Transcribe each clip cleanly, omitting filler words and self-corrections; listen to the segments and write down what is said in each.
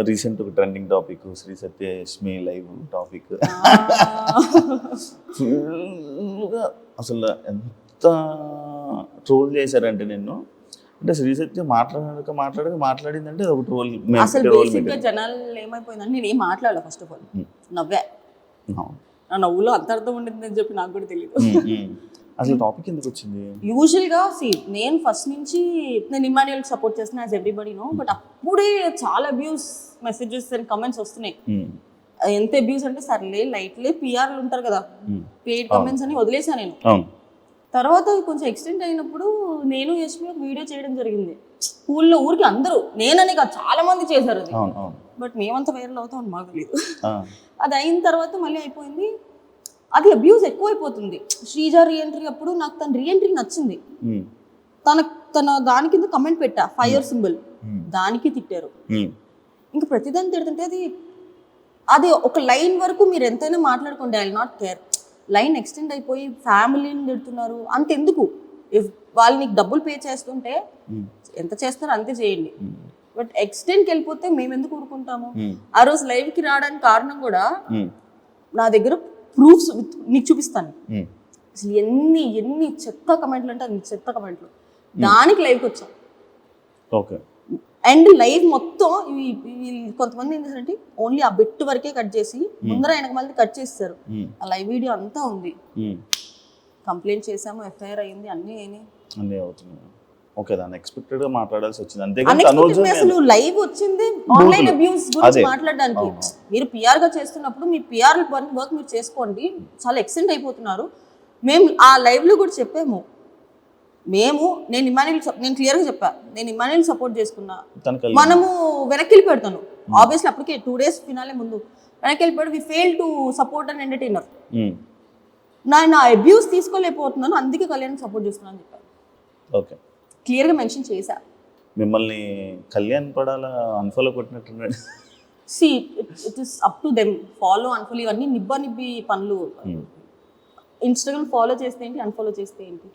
Recent ఒక trending topic Shri Satyalakshmi live topic ఫుల్గా అసలు ఎంత ట్రోల్ చేశారంటే నిన్ను. అంటే శ్రీ సత్య మాట్లాడిందంటే అది ఒక ట్రోల్. అసలు బేసిక్గా జనాలు ఏమైపోయిందంటే నేను ఏం మాట్లాడలే. ఫస్ట్ ఆఫ్ ఆల్ నవ్వే. నా నవ్వులో అంత అర్థం ఉండిందని చెప్పి నాకు కూడా తెలియదు. అసలు టాపిక్ ఎందుకు వచ్చింది? యూజువల్గా నేను ఫస్ట్ నుంచి నేను ఇమాన్యుయల్కి సపోర్ట్ చేస్తున్నా యాజ్ ఎవ్రీబడి నో. బట్ అప్పుడే చాలా అబ్యూస్ మెసేజెస్ అండ్ కమెంట్స్ వస్తున్నాయి. ఎంత అబ్యూస్ అంటే సర్లే లైట్లే పిఆర్లు ఉంటారు కదా, పెయిడ్ కమెంట్స్ అని వదిలేసాను నేను. తర్వాత కొంచెం ఎక్స్టెండ్ అయినప్పుడు నేను యశ్మి ఒక వీడియో చేయడం జరిగింది స్కూల్లో. ఊరికి అందరూ నేనని కాదు చాలా మంది చేశారు అది. బట్ మేమంతా వైరల్ అవుతాం అని మాకు తెలియదు. అది అయిన తర్వాత మళ్ళీ అయిపోయింది. అది అబ్యూస్ ఎక్కువైపోతుంది. శ్రీజ రీఎంట్రీ అప్పుడు నాకు తన రీఎంట్రీ నచ్చింది. తన దాని కింద కమెంట్ పెట్టా ఫైర్ సింబల్, దానికి తిట్టారు. ఇంకా ప్రతిదాన్ని తిడుతుంటే అది ఒక లైన్ వరకు మీరు ఎంతైనా మాట్లాడుకోండి, I will not care. Line extend అయిపోయి ఫ్యామిలీని తిడుతున్నారు. అంతెందుకు, ఇఫ్ వాళ్ళు నీకు డబ్బులు పే చేస్తుంటే ఎంత చేస్తారో అంతే చేయండి. బట్ ఎక్స్టెండ్కి వెళ్ళిపోతే మేము ఎందుకు ఊరుకుంటాము? ఆ రోజు లైవ్కి రావడానికి కారణం కూడా నా దగ్గర ప్రూఫ్స్ నీకు చూపిస్తాను. అసలు ఎన్ని చెత్త కమెంట్లు అంటే అన్ని చెత్త కమెంట్లు. దానికి లైవ్కి వచ్చాం. ఓకే. అండ్ లైవ్ మొత్తం కొంతమంది ఏం చేశారంటే ఓన్లీ ఆ బిట్ వరకే కట్ చేసి ముందర వెనక మళ్ళీ కట్ చేస్తారు. ఆ లైవ్ వీడియో అంతా ఉంది. కంప్లైంట్ చేసాము, ఎఫ్ఐఆర్ అయింది, అన్నీ అవుతున్నాయి. ఓకే, దాన్ని ఎక్స్పెక్టెడ్ గా మాట్లాడాల్సి వచ్చింది. అంతే అసలు లైవ్ వచ్చింది ఆన్లైన్ అబ్యూస్ గురించి మాట్లాడడానికి. మీరు పిఆర్ గా చేస్తున్నప్పుడు మీ పిఆర్ వర్క్ మీరు చేసుకోండి. చాలా ఎక్స్టెండ్ అయిపోతున్నారు. మేము ఆ లైవ్ లో కూడా చెప్పాము. నేను క్లియర్ గా చెప్పా, నేను ఇమాన్యుయల్ సపోర్ట్ చేసుకున్నా. మనము వెనక్కి వెళ్ళిపెడతాను ఆబ్వియస్లీ. అప్పటికే 2 days ఫినాలే ముందు వెనక్కి వెళ్ళిపోయాడు. We fail to support and entertainer. నా అబ్యూస్ తీసుకోలేకపోతున్నాను, అందుకే కళ్యాణ్ సపోర్ట్ చేస్తున్నాను అని చెప్పాను. ఓకే, క్లియర్ గా మెన్షన్ చేశా. మిమ్మల్ని కళ్యాణ్ పడాలా అన్ఫాలో కొట్టినట్టున్నాడు. See it is up to them. Follow unfollow ఇవన్నీ నిబ్బి పనులు. ఇన్స్టాగ్రామ్ ఫాలో చేస్తే ఏంటి, అన్ఫాలో చేస్తే ఏంటి?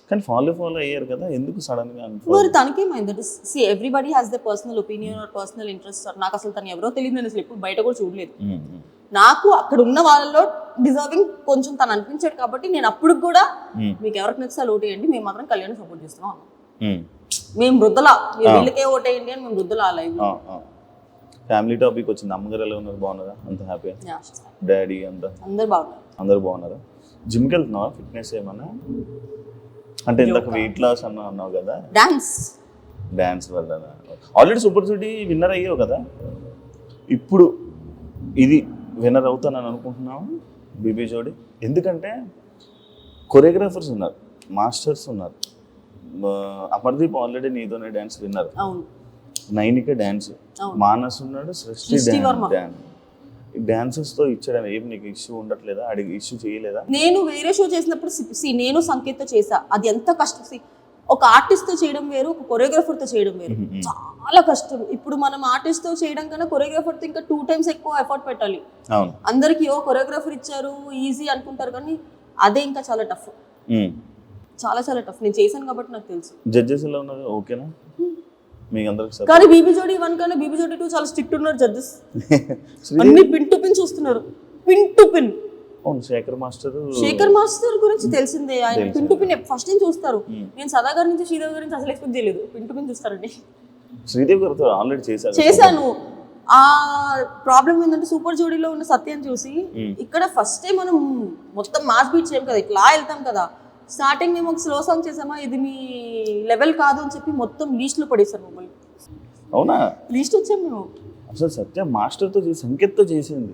కానీ ఫాలో అయ్యారు కదా, ఎందుకు సడన్ గా? మరి తనకేమైంది? See everybody has the personal opinion or personal interest. నాకు అసలు తను ఎవరో తెలియదు, నేను అసలు ఎప్పుడు బయట కూడా చూడలేదు. నాకు అక్కడ ఉన్న వాళ్ళలో డిజర్వింగ్ కొంచెం తను అనిపించాడు కాబట్టి నేను అప్పుడు కూడా మీకు ఎవరికి నచ్చితే ఓటేయండి, మేము మాత్రం కళ్యాణ్ సపోర్ట్ చేస్తున్నాం. మేము వృద్ధలా వీళ్ళకే ఓటేయండి అని మేము వృద్ధలా లైవ్. ఫ్యామిలీ టాపిక్ వచ్చింది. అమ్మగారు ఎలా ఉన్నారు? బాగున్నారా? అంత హ్యాపీ? డాడీ అందరు బాగున్నారా? జిమ్కి వెళ్తున్నావా? ఫిట్నెస్ ఏమన్నా? అంటే ఇందాక వెయిట్ లాస్ అన్నావు కదా, డాన్స్ వల్ల. ఆల్రెడీ సూపర్ సిటీ విన్నర్ అయ్యావు కదా, ఇప్పుడు ఇది విన్నర్ అవుతానని అనుకుంటున్నావు బీబీ జోడి? ఎందుకంటే కొరియోగ్రాఫర్స్ ఉన్నారు, మాస్టర్స్ ఉన్నారు. అమర్దీప్ ఆల్రెడీ నీతోనే dance winner, Nainika dance, Manas ఉన్నాడు, సృష్టి డాన్స్. డాన్సెస్ తో ఇచ్చడం ఏం నీకు ఇష్యూ ఉండట్లేదా? అడిగి ఇష్యూ చేయలేదా? నేను వేరే షో చేసినప్పుడు నేను సంకేత్తో చేసా. అది ఎంత కష్టం. ఒక ఆర్టిస్ట్ తో చేయడం వేరు, ఒక కొరియోగ్రాఫర్ తో చేయడం వేరు. చాలా కష్టం. ఇప్పుడు మనం ఆర్టిస్ట్ తో చేయడం కన్నా కొరియోగ్రాఫర్ తో ఇంకా 2 times ఎక్కువ ఎఫర్ట్ పెట్టాలి. అందరికి కొరియోగ్రాఫర్ ఇచ్చారు ఈజీ అనుకుంటారు, కానీ అదే ఇంకా చాలా టఫ్. చాలా టఫ్. నేను చేశాను కాబట్టి నాకు తెలుసు. జడ్జెస్ ఎలా ఉన్నారు? ఓకేనా మీకు అందరికి? కానీ బీబీ జోడి 1 కన్నా బీబీ జోడి 2 చాలా స్ట్రిక్ట్ ఉన్నారు జడ్జెస్. అన్ని పిన్ టు పిన్ చూస్తున్నారు, pin to pin. Shekhar master గురించి తెలిసిందే, ఆయన పిన్ టు పిన్ ఫస్ట్ నుంచి చూస్తారు. నేను సదా గారి నుంచి శ్రీదేవి గారి నుంచి అసలు ఎక్స్పెక్ట్ చేయలేదు, పిన్ టు పిన్ చూస్తారండి. శ్రీదేవి గారితో ఆల్రెడీ చేశాను. ఆ ప్రాబ్లం ఏంటంటే సూపర్ జోడీలో ఉన్న సత్యాన్ని చూసి ఇక్కడ ఫస్ట్ టైం మనం మొత్తం మాస్ బీట్ చేయం కదా, ఇట్లా వెళ్తాం కదా. స్టార్టింగ్ మేము ఒక స్లో సాంగ్ చేసామా, ఇది మీ లెవెల్ కాదు అని చెప్పి మొత్తం లీస్ట్ లో పడేసారు మమ్మల్ని. అవునా? లీస్ట్ వచ్చాం మేము. అసలు సత్య మాస్టర్ తో సంకేత్తో చేసింది.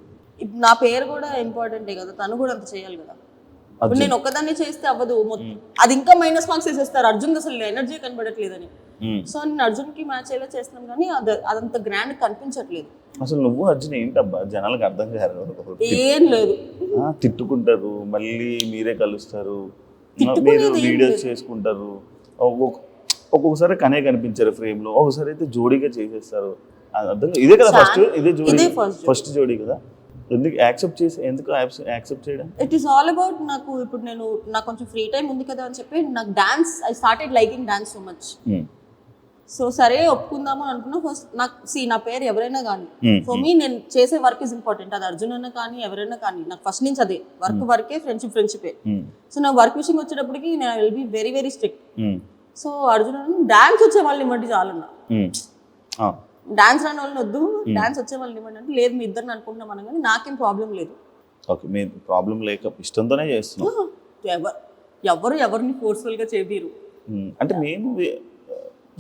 నా పేరు కూడా ఇంపార్టెంటే కదా, తను కూడా అంత చేయాలి కదా. ఇప్పుడు నేను ఒక్కదాన్ని చేస్తే అవ్వదు, అది ఇంకా మైనస్ మార్క్స్ వేసేస్తారు. అర్జున్ అసలు ఎనర్జీ కనబడట్లేదని. సో నేను అర్జున్ కి మ్యాచ్ అయ్యేలా చేస్తున్నాం, కానీ అదంత గ్రాండ్ కనిపించట్లేదు. అసలు నువ్వు అర్జున్ ఏంటబ్బా జనాలకు అర్థం కాదు. ఏం లేదు, తిట్టుకుంటారు, మళ్ళీ మీరే కలుస్తారు, మీరు వీడియోస్ చేసుకుంటారు. ఒక్కొక్కసారి కనే కనిపించారు ఫ్రేమ్ లో, ఒకసారి అయితే జోడీగా చేసేస్తారు. ఇదే కదా ఫస్ట్ జోడీ కదా. ఎందుకు యాక్సెప్ట్ చేయడం? ఇట్ ఈస్ ఆల్ అబౌట్ నాకు ఇప్పుడు నాకు కొంచెం ఫ్రీ టైం ఉంది కదా అని చెప్పి నాకు dance, I started liking dance so much. So సరే ఒప్పుకుందాము అని అనుకున్నా. ఫస్ట్ నా పేరు ఎవరైనా కానీ Hmm. ఫర్ మీ నేను చేసే వర్క్ ఇస్ ఇంపార్టెంట్. అది అర్జున్ అన్న కానీ ఎవరైనా కానీ నాకు ఫస్ట్ నుంచి అదే వర్కే, ఫ్రెండ్షిపే. సో నా వర్క్ విషయం వచ్చేటప్పటికి నేను will be very very strict. So Arjun అన్న డాన్స్ వచ్చే వాళ్ళని ఇవ్వండి చాలన్నా, డాన్స్ రాని వాళ్ళని వద్దు, డాన్స్ వచ్చే వాళ్ళని ఇవ్వండి అంటే లేదు మీ ఇద్దరిని అనుకుంటున్నాం అనగానే నాకేం ప్రాబ్లం లేదు. ఓకే, మీ ప్రాబ్లం లేక ఇష్టంతోనే చేస్తున్నాం. ఎవరిని ఫోర్స్ఫుల్ గా చేపిరు. అంటే మేము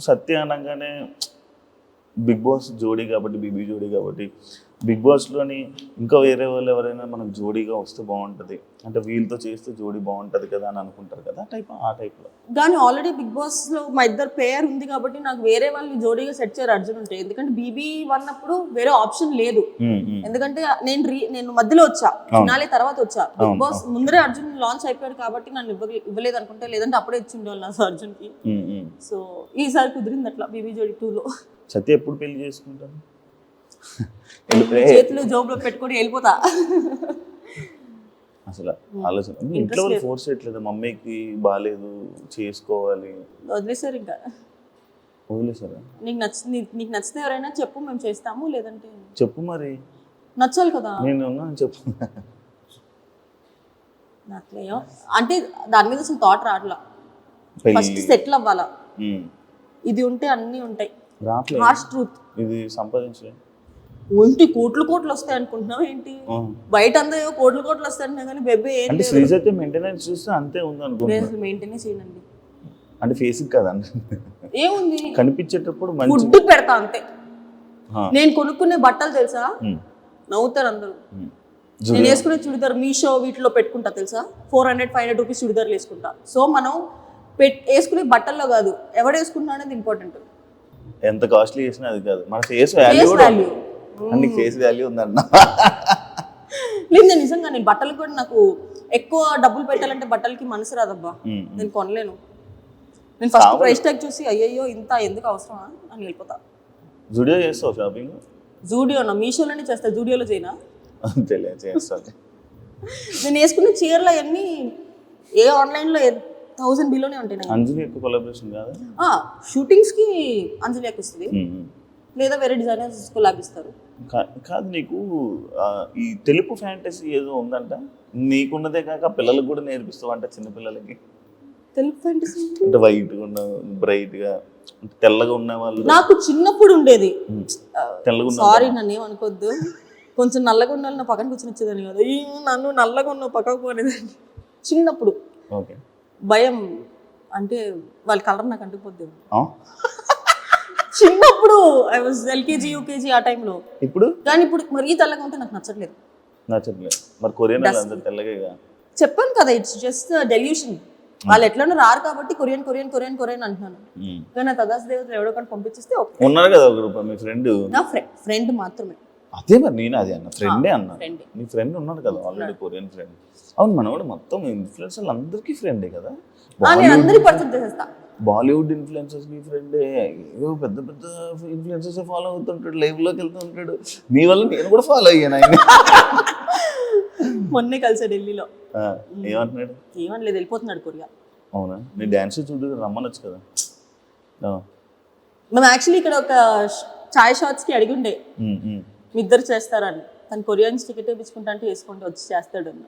సత్య అనగానే బిగ్ బాస్ జోడీ కాబట్టి, బీబీ జోడీ కాబట్టి, బిగ్ బాస్లోని ఇంకా వేరే వాళ్ళు ఎవరైనా మనకు జోడీగా వస్తే బాగుంటుంది, అంటే వీళ్ళతో చేస్తే జోడీ బాగుంటుంది కదా అని అనుకుంటారు కదా, ఆ టైప్లో. కానీ ఆల్రెడీ బిగ్ బాస్ లో మా ఇద్దరు పేర్ ఉంది కాబట్టి నాకు వేరే వాళ్ళని జోడీగా సెట్ చేయరు అర్జున్ ఉంటే. ఎందుకంటే బీబీ అన్నప్పుడు వేరే ఆప్షన్ లేదు. ఎందుకంటే నేను మధ్యలో వచ్చా, ఫినాలే తర్వాత వచ్చా. బిగ్ బాస్ ముందరే అర్జున్ లాంచ్ అయిపోయాడు కాబట్టి నన్ను ఇవ్వలేదు అనుకుంటే, లేదంటే అప్పుడే ఇచ్చి ఉండేవాళ్ళు నా అర్జున్ కి. సో ఈసారి కుదిరింది అట్లా బీబీ జోడీ 2లో. సత్య ఎప్పుడు పెళ్లి చేసుకుంటారు? చేతులు జోబులో పెట్టుకొని వెళ్ళిపోతా. అసలు ఆలోచన ఇంట్లో వాళ్ళు ఫోర్స్ చేయట్లేదు, మమ్మీకి బాగాలేదు చేసుకోవాలి, వదిలేసారు. ఇంకా వదిలేసారా? నీకు నచ్చితే ఎవరైనా చెప్పు, మేము చేస్తాము, లేదంటే చెప్పు మరి, నచ్చాలి కదా. నేను ఉన్నా చెప్పు. నచ్చలేయో అంటే దాని మీద అసలు థాట్ రావట్లా. ఫస్ట్ సెటిల్ అవ్వాలా, ఇది ఉంటే అన్నీ ఉంటాయి. రావట్లేదు, హార్ష్ ట్రూత్. ఇది సంపాదించలే ఒంటి కోట్లు వస్తాయి అనుకుంటున్నావు ఏంటి? బయట అందరూ కోట్లు వస్తాయి అంటున్నా కానీ బెబ్బే అంటే శ్రీజ్ అయితే మెయింటెనెన్స్ చూస్తే అంతే ఉంది అనుకుంటున్నాను. మెయింటెనెన్స్ చేయనండి అంటే ఫేస్ కదా ఏముంది, కనిపించేటప్పుడు ఫుడ్ పెడతా అంతే. నేను కొనుక్కునే బట్టలు తెలుసా, నవ్వుతారు అందరూ. నేను వేసుకునే చుడిదార్ మీషో వీటిలో పెట్టుకుంటా తెలుసా, 400-500 రూపీస్ చుడిదార్లు వేసుకుంటా. సో మనం వేసుకునే బట్టల్లో కాదు, ఎవడు వేసుకుంటా అనేది ఇంపార్టెంట్. ఎంత కాస్ట్లీ చేసినా అది కాదు, మన ఫేస్ వాల్యూ. అన్ని ఫేస్ వాల్యూ ఉందన్న. లేదు నేను నిజంగా నేను బట్టలు కూడా నాకు ఎక్కువ డబ్బులు పెట్టాలంటే బట్టలకి మనసు రాదబ్బా, నేను కొనలేను. నేను ఫస్ట్ ప్రైస్ ట్యాగ్ చూసి అయ్యయ్యో ఇంత ఎందుకు అవసరమా అని వెళ్ళిపోతా. జూడియో చేస్తావు షాపింగ్? జూడియోనా, మీషోలోనే చేస్తా, జూడియోలో చేయనా? అంతేలే చేస్తాను. నేను వేసుకున్న చీరలు అవన్నీ ఏ ఆన్లైన్లో 1000 బిలోనే ఉంటాయి. అంజలి ఎక్కువ కొలాబరేషన్ కాదు, షూటింగ్స్ కి అంజలి వస్తుంది, లేదా వేరే డిజైనర్స్ కొలాబిస్తారు. కాదు నీకు ఈ తెలుపు ఫ్యాంటసీ ఏదో ఉందంట, నీకున్నదే కాక పిల్లలకు కూడా నేర్పిస్తావు అంట, చిన్నపిల్లలకి. తెలుపు ఫ్యాంటసీ అంటే వైట్గా ఉన్న, బ్రైట్గా తెల్లగా ఉన్న వాళ్ళు. నాకు చిన్నప్పుడు ఉండేది. తెల్లగా ఉన్న, సారీ నన్ను ఏమనుకోద్దు, కొంచెం నల్లగా ఉన్న వాళ్ళు నా పక్కన కూర్చొని వచ్చేదాన్ని కదా, నన్ను నల్లగా ఉన్న పక్కకు పోనేదాన్ని చిన్నప్పుడు. ఓకే, భయం అంటే వాళ్ళ కలర్ నాకు అంటుకుపోద్ది చిన్నప్పుడు. ఐ వాజ్ LKG UKG ఆ టైంలో. ఇప్పుడు కానీ ఇప్పుడు మరీ తెల్లగా ఉంటే నాకు నచ్చట్లేదు. మరి కొరియన్ అందరూ తెల్లగా. చెప్పాను కదా, ఇట్స్ జస్ట్ డెల్యూషన్. వాళ్ళు ఎట్లనో రారు కాబట్టి కొరియన్ కొరియన్ కొరియన్ కొరియన్ అంటున్నాను. కానీ తదాస్ దేవతలు ఎవడో కానీ పంపించేస్తే ఉన్నారు కదా ఒక మీ ఫ్రెండ్. నా ఫ్రెండ్ మాత్రమే. అదే మరి నేను అదే అన్న, ఫ్రెండే అన్నా. నీ ఫ్రెండ్ ఉన్నాడు కదా ఆల్రెడీ, కొరియన్ ఫ్రెండ్. అవును, మనవాడు మొత్తం ఇన్ఫ్లుయెన్సర్లు అందరికీ ఫ్రెండే కదా. నేను అందరికి పరిచయం చేసేస్తా. బాలీవుడ్ ఇన్ఫ్లుయెన్సర్స్ కి ఫ్రెండే, ఏదో పెద్ద పెద్ద ఇన్ఫ్లుయెన్సర్స్ ఫాలో అవుతుంటాడు, లైవ్ లోకి వెళ్తూ ఉంటాడు. నీ వల్ల నేను కూడా ఫాలో అయ్యాను ఆయన. మొన్నే కలిసా ఢిల్లీలో. ఏమంటున్నాడు? ఏమనలేదు, వెళ్ళిపోతున్నాడు కొరియా. అవునా, నీ డాన్స్ చూడు రమ్మనొచ్చు కదా. మేము యాక్చువల్లీ ఇక్కడ ఒక చాయ్ షాట్స్ కి అడిగి ఉండే మీ ఇద్దరు చేస్తారని. తను కొరియన్స్ టికెట్ వేయించుకుంటా అంటే వేసుకుంటూ వచ్చి చేస్తాడు అన్న.